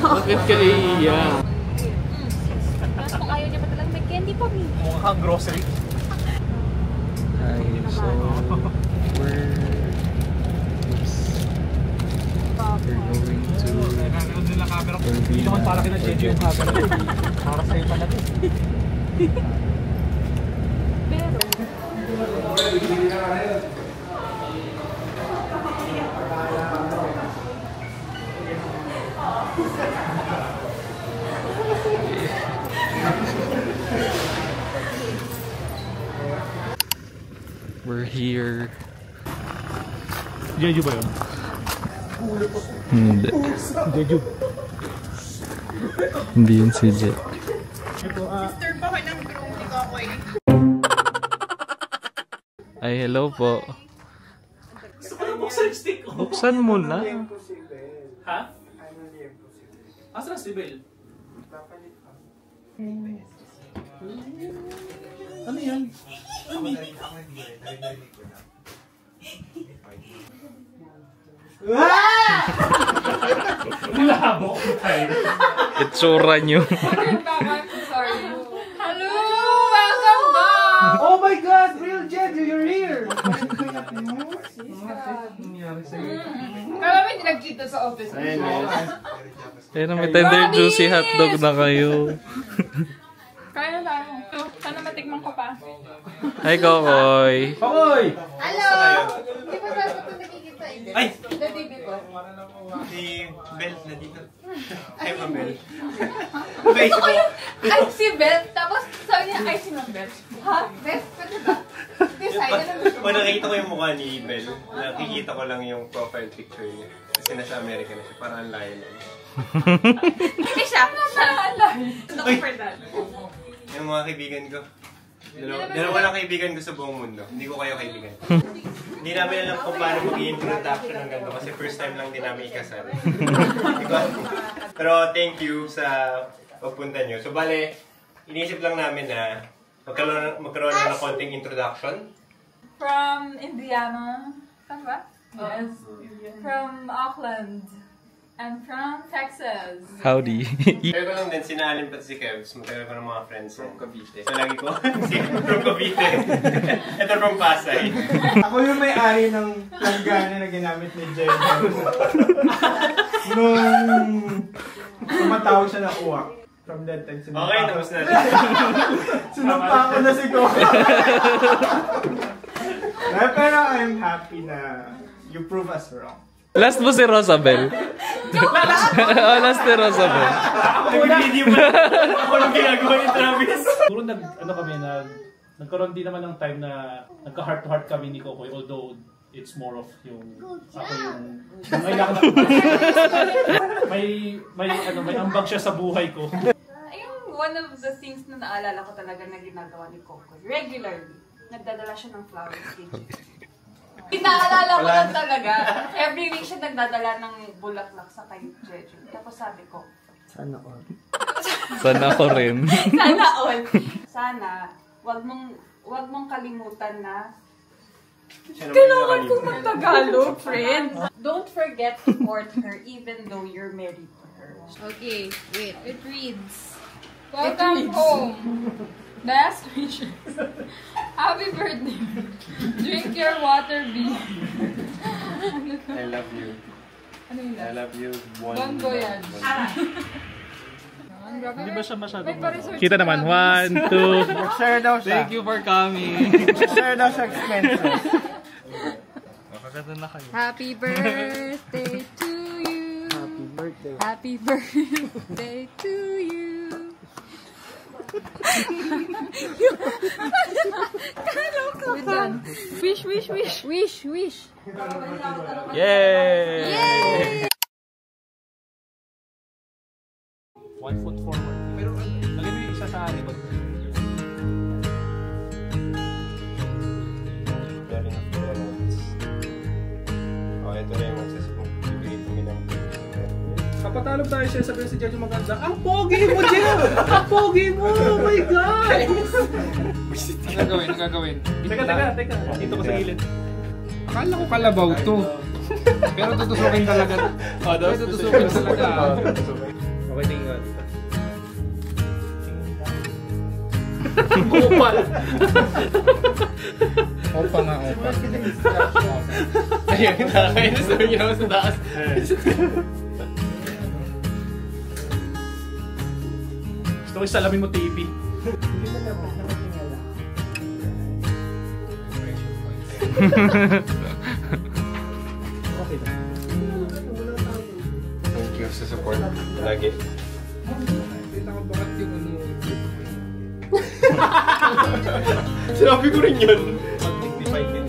Bakit ka iiyak? Tapos kung ayaw niya pa talaga, may candy pa rin. Mukha kang grocery. Hi, so we're going to Hindi naman para kina Jeju yung camera. Para sa'yo pa natin. we're here. Jeju ba yun? Hindi. Jeju. Hindi yun si Jet. Sister pa ko ng groom ni Kokoy. Ay, hello po. Gusto ko yung buksan stick ko. Buksan mo na. Ha? Asa na si Bel? Ano yan? Labo ko tayo. Itsura nyo. Sorry. Hello! Welcome back! Oh my God! Real Jeju, you're here! Kala mo hindi nag-cheat sa office. Ayun na, may tender juicy hotdog na kayo. Kaya na tayo. Sana matikman ko pa. Hi, Kokoy. Kokoy! Hello! Hindi pa tayo ito nakikita eh. Ay! The TV ko. Si Bel na dito. Ay, ma Bel. Gusto ko yung, ay si Beth. Tapos sabi niya, ay si Ma'am Beth. Ha? Beth? Pwede ba? Decide na gusto Pag nakikita ko yung mukha ni Bel, nakikita ko lang yung profile picture niya. Kasi nasa Amerika na siya, parang ang layo lang. Hindi siya. Naalala. Gusto ko for that. Yung mga kaibigan ko. Dalawa lang kaibigan ko sa buong mundo. Hindi ko kayo kaibigan. Hindi namin alam kung paano mag-i-introduction ng ganito kasi first time lang din namin ikasal. Pero thank you sa pagpunta nyo. So bale, inisip lang namin na magkaroon ng konting introduction. From Indiana. Saan ba? Yes. From Auckland. And from Texas. Howdy. Pero ko lang din, sinalin pati si Kevs. Matagal ko ng mga friends from Cavite. So lagi ko, from Cavite. Ito from Pasay. Ako yung may-ari ng langgana na ginamit ni Jen. Nung tumatawag siya na uwak. From that time, sinumpa Okay, ko. tapos na. Sinumpa ko na si Coco. Pero I'm happy na you prove us wrong. Last mo si Rosabel. Last ni Rosabel. Nag-video pa. Ako lang ginagawa ni Travis. Siguro nagkaroon din naman ng time na nagka-heart to heart kami ni Kokoy, although it's more of yung ako yung may ambag siya sa buhay ko. Ayun, one of the things na naalala ko talaga na ginagawa ni Kokoy. Regularly, nagdadala siya ng flowers kay Jeju. Pinaalala ko lang talaga. Every week siya nagdadala ng bulaklak sa kay Jeju. Tapos sabi ko, Sana all. Sana ko rin. sana all. Sana, wag mong kalimutan na kailangan ko mag-Tagalog, friend. Don't forget to court her even though you're married to her. Okay, wait. It reads. Welcome home. Best wishes. Happy birthday. Drink your water, B. I love you. Ano yun? I love you. Bon voyage. Hindi ba siya masyado? Pa-research Kita naman. 1, 2. Share daw siya. Thank you for coming. Share daw siya expenses. Makaganda na kayo. Happy birthday to you. Happy birthday. Happy birthday to you. We're done. Wish, wish, wish. Wish, wish. Yay! Yay! 1 foot forward. Pero lagay mo yung isa sa likod. Okay, ito na yung magsasabong. Bibigay kami ng Kapatalo tayo siya, sabihin si Jeju maganda. Ang pogi mo, Jeju! Ang pogi mo! Oh my God! Ano gagawin? Teka. Dito ko sa gilid. Akala ko kalabaw to. Pero tutusukin talaga. Tutusukin talaga. Okay, tingin nga dito. Kupal! Opa nga, opa. Ayun, nakakainis naman ginawa sa taas. Gusto ko isalamin mo TV. Okay na. Thank you sa support. Lagi. Kita ko bakit yung ano. Sinabi ko rin yun. Mag-dignify din.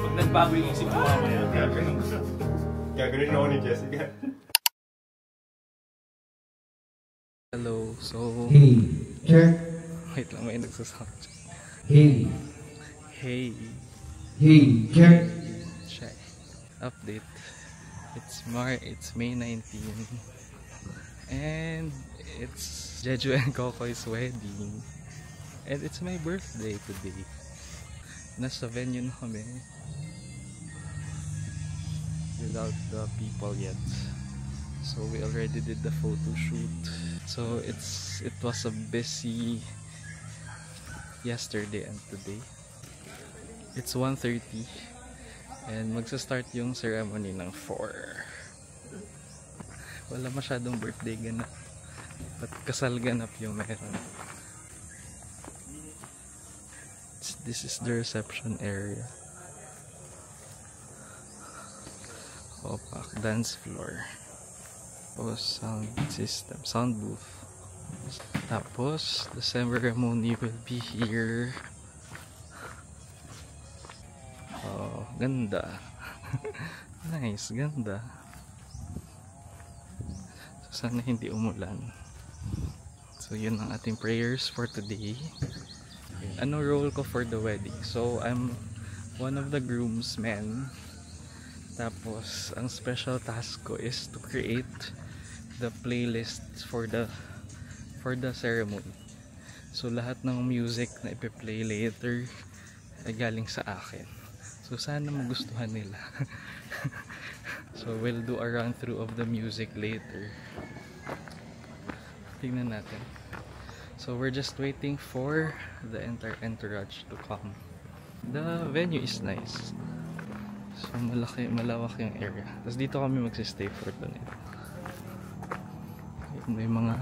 Pag nagbago yung isip ko mamaya, Gagawin ako ni Jessica. Hello, so... Hey, check. Wait lang, may nagsasound. Hey, Hey, hey, check. check. Update. It's May 19. And it's Jeju and Kokoy's wedding. And it's my birthday today. Nasa venue na kami. Without the people yet. So we already did the photo shoot. So it was a busy yesterday and today. It's 1:30 and magsa-start yung ceremony ng 4. Wala masyadong birthday ganap. At kasal ganap yung meron. This is the reception area. Opak, dance floor. Tapos sound system, sound booth. Tapos the ceremony will be here. Oh, ganda. Nice, ganda. So sana hindi umulan. So yun ang ating prayers for today. Ano role ko for the wedding? So I'm one of the groomsmen. Tapos ang special task ko is to create the playlist for the ceremony. So lahat ng music na ipe-play later ay galing sa akin. So sana magustuhan nila. So we'll do a run through of the music later. Tingnan natin. So we're just waiting for the entire entourage to come. The venue is nice. So malawak yung area. Tapos dito kami magsistay for tonight. May mga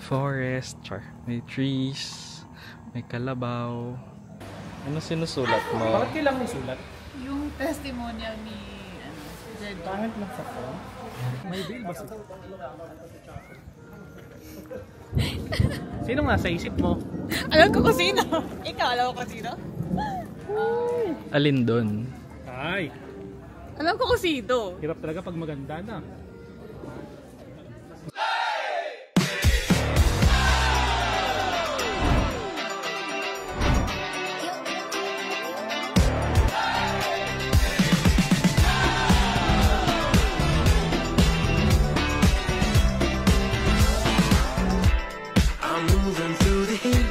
forest, may trees, may kalabaw. Ano sinusulat mo? Bakit kailangan isulat? Yung testimonial ni Jed. Pangit lang sa phone. May bail ba sila? Sino nga sa isip mo? Alam ko kung sino. Ikaw, alam ko kung sino? Alin doon? Ay, Alam ko kung sino. hirap talaga pag maganda na. I'm moving through the heat.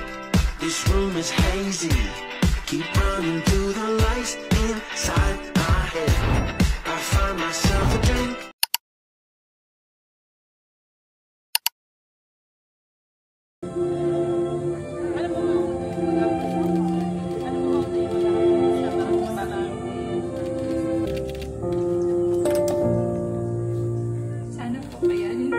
This room is hazy. Keep running through the lights inside my head. I find myself a drink. Sana po kaya rin.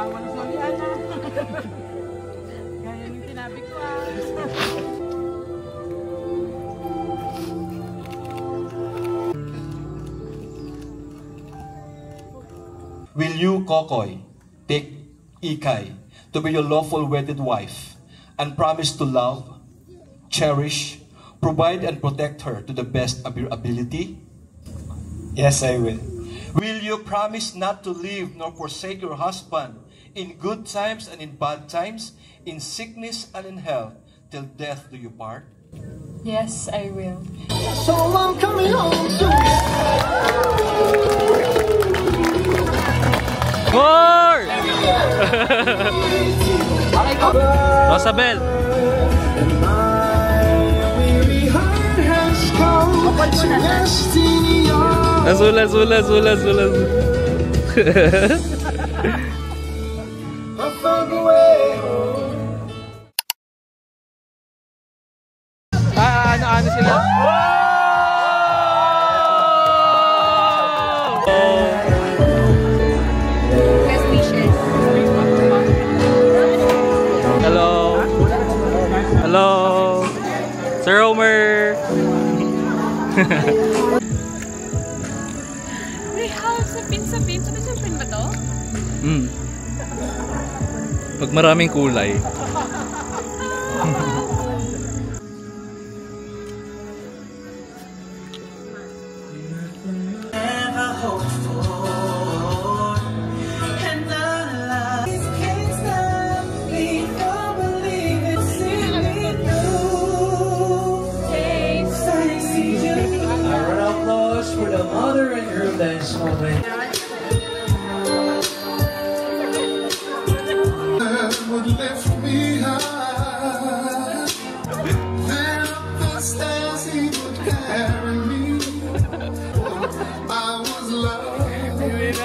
bawal solihan na. Gaya yung sinabi ko Will you, Kokoy, take Ikay to be your lawful wedded wife and promise to love, cherish, provide and protect her to the best of your ability? Yes, I will. Will you promise not to leave nor forsake your husband in good times and in bad times, in sickness and in health, till death do you part? Yes, I will. So I'm coming home soon. More! Rosabel! Azul, azul, azul, azul, azul. Ano sila? Best wishes. Hello. Hello. Sir Homer. May house sa pin. Sabi sa pin ba to? Pag maraming kulay. For the mother and her dance moment. Would lift me high. Then up the stairs he would carry me. I was loved. If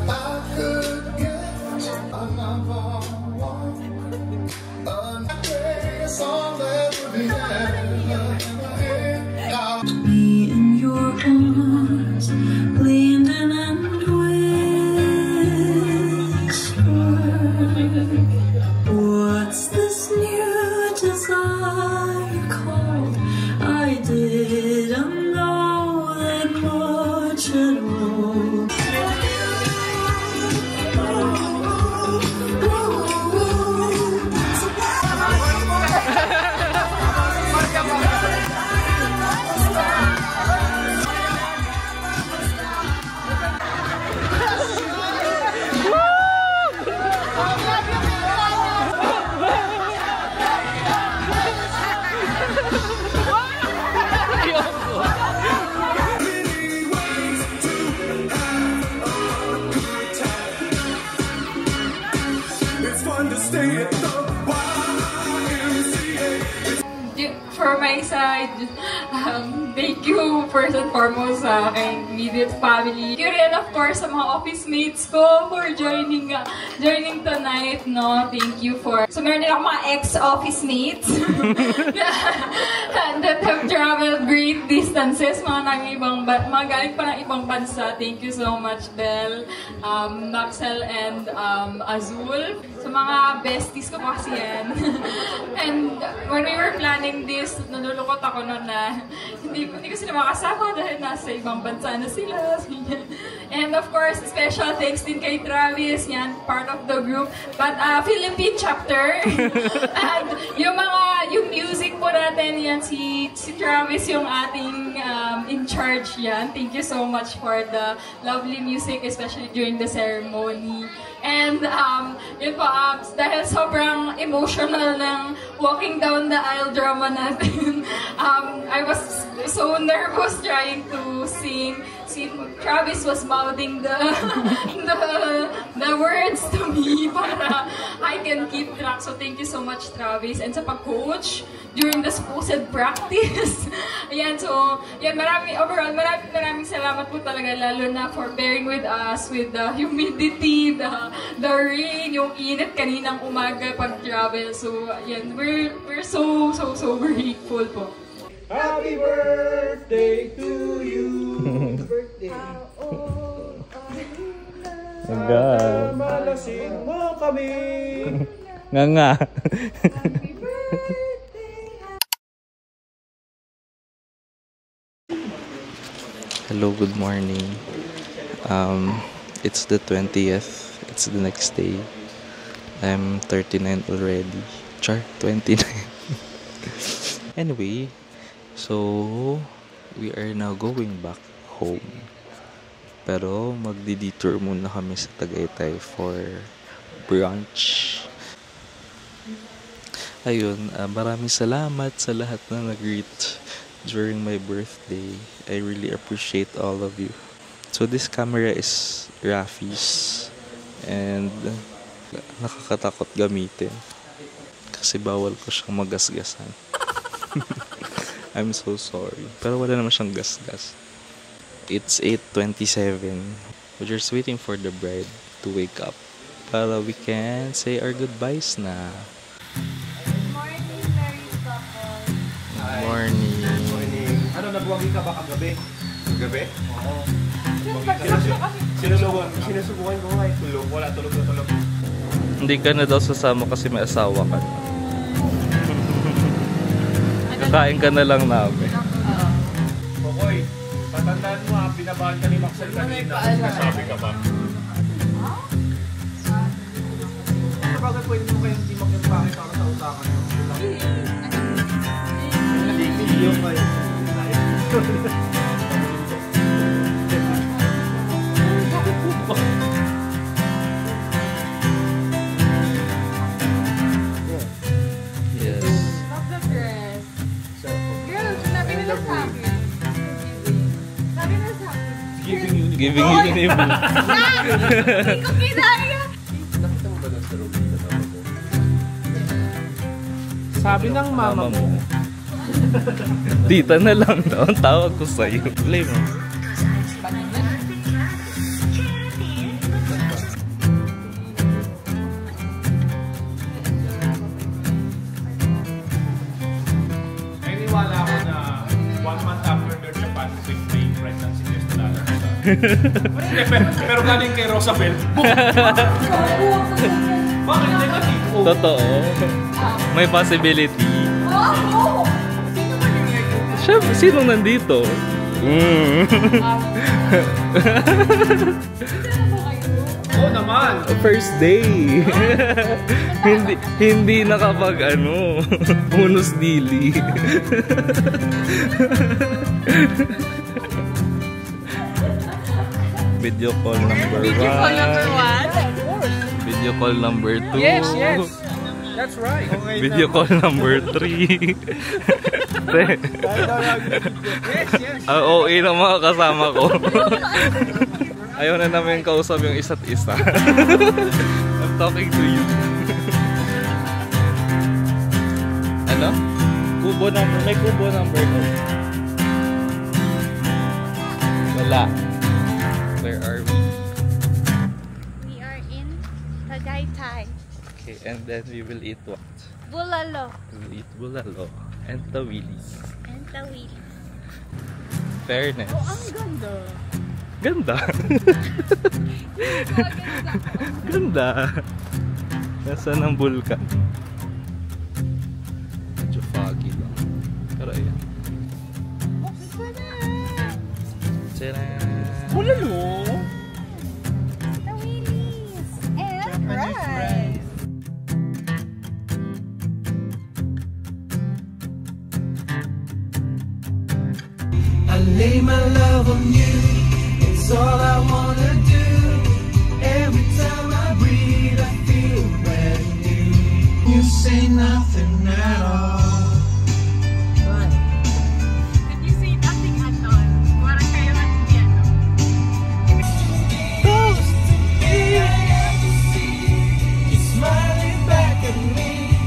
I could get another one, it's all that we had. Me in your arms, leaning and whisper, what's this new desire called? I didn't know that much at all. For my side, thank you first and foremost sa aking immediate family. Thank you rin of course sa mga office mates ko for joining tonight, no? Thank you for... So meron din ako mga ex-office mates that have traveled great distances, mga galing pa ng ibang bansa. Thank you so much, Belle, Maxel, and Azul. So mga besties ko kasi yan. And when we were planning this, nalulungkot ako noon na hindi ko sila makasama dahil nasa ibang bansa na sila. And of course, special thanks din kay Travis, yan, part of the group. But Philippine chapter. And yung music po natin, yan, si Travis yung ating in charge yan. Thank you so much for the lovely music, especially during the ceremony. And yun po, dahil sobrang emotional ng walking down the aisle drama natin, I was so nervous trying to sing. Travis was mouthing the words to me para I can keep track. So thank you so much, Travis. And sa pag-coach during the supposed practice. Ayan, so yan, maraming salamat po talaga, lalo na for bearing with us with the humidity, the rain, yung init kaninang umaga pag-travel. So yan, we're so grateful po. Happy birthday to you. Birthday. God. Malasing mo kami. Nga. Hello, good morning. It's the 20th. It's the next day. I'm 39 already. Char, 29. Anyway, so we are now going back home. Pero magdi-detour muna kami sa Tagaytay for brunch. Ayun, maraming salamat sa lahat na nag-greet during my birthday. I really appreciate all of you. So this camera is Rafi's and nakakatakot gamitin kasi bawal ko siyang magasgasan. I'm so sorry. Pero wala naman siyang gasgas. It's 8:27. We're just waiting for the bride to wake up para we can say our goodbyes na. Morning, married couple. Morning. Ano, nabuwagi ka ba kagabi? Gabi? Oo. Sinusubukan ko nga tulog. Wala, tulog na tulog. Hindi ka na daw sasama kasi may asawa ka na. Kakain ka na lang namin. Kokoy, patandaan mo ha, pinabahan ka ni Maxel kanina. Nasabi ka ba? Ano ba pwede mo kayong timak yung pangit para sa usakan nyo? Hindi yung kayo. Yes. Love the dress. Girl, sabi nila sa akin. Sabi nila sa akin. Giving you the name. Hindi ko kinaya. Nakita mo ba doon sa room dito? Sabi ng mama mo. Tita na lang daw ang tawag ko sa'yo. Play mo. Naniniwala ako na 1 month after their Japan trip, may pregnancy test na lang. Pero galing kay Rosabel. Bakit negative? Totoo. May possibility. Oh! Sino ba nang Sino nandito? Oo naman. First day. hindi nakapag unos dili. Video call number 1. Video call number 1? Video call number 2. Yes. That's right. Video call number 3. Yes. Ang OA ng mga kasama ko. Ayaw na namin kausap yung isa't isa. I'm talking to you. Ano? Kubo number. May kubo number ko. Wala. Where are we? We are in Tagaytay. Okay, and then we will eat what? Bulalo. We will eat bulalo and tawilis. And Tawilis. Fairness. Oh, ang ganda. Ganda. Ganda. Nasaan ang bulkan? Medyo foggy lang. Pero ayan. Tcharam! Bulalo. Tawilis. And rice. I lay my love on you, it's all I wanna do. Every time I breathe, I feel brand new. You say nothing at all. If you say nothing at all, parang kayo at piano. Close to me, you're smiling back at me.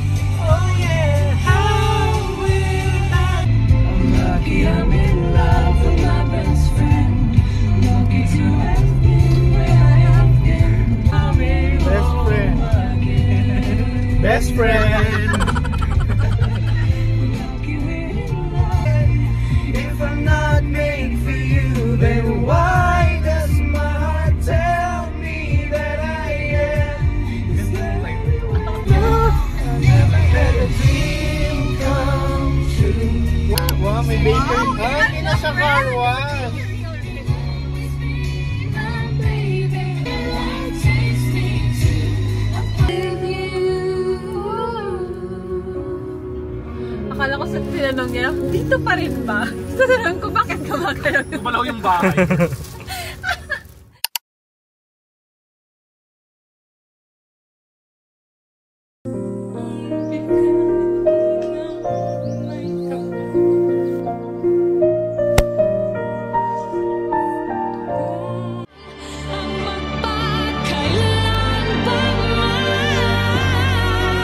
Oh yeah, how will I? I'm lucky I'm in love with my best friend. Lucky to have been. Akala ko sa tinanong niya, dito pa rin ba? Sa tinanong ko, bakit ka ba kayo? Tumalaw yung bahay.